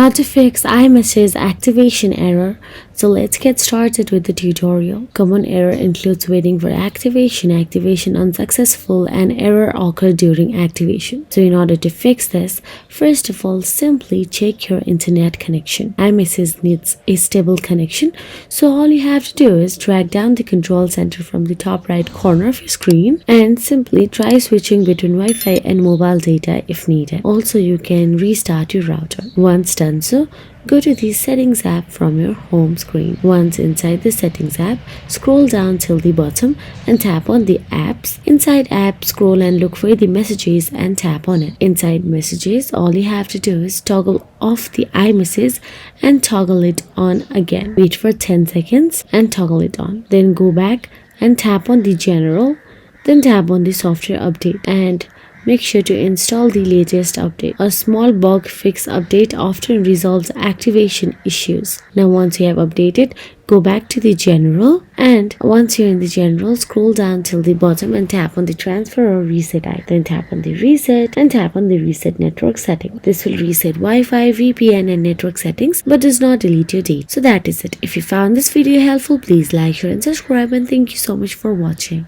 How to fix iMessage activation error. So let's get started with the tutorial. Common error includes waiting for activation unsuccessful, and error occurred during activation. So in order to fix this, first of all, simply check your internet connection. iMessage needs a stable connection. So all you have to do is drag down the control center from the top right corner of your screen and simply try switching between Wi-Fi and mobile data if needed. Also, you can restart your router. Once done so, go to the Settings app from your home screen. Once inside the Settings app, scroll down till the bottom and tap on the Apps. Inside Apps, scroll and look for the Messages and tap on it. Inside Messages, all you have to do is toggle off the iMessage and toggle it on again. Wait for 10 seconds and toggle it on. Then go back and tap on the General. Then tap on the Software Update and make sure to install the latest update. A small bug fix update often resolves activation issues. Now once you have updated, go back to the General, and once you're in the General, scroll down till the bottom and tap on the Transfer or Reset icon. Then tap on the Reset and tap on the Reset Network Setting. This will reset Wi-Fi, VPN and network settings but does not delete your data. So that is it. If you found this video helpful, please like, share and subscribe, and thank you so much for watching.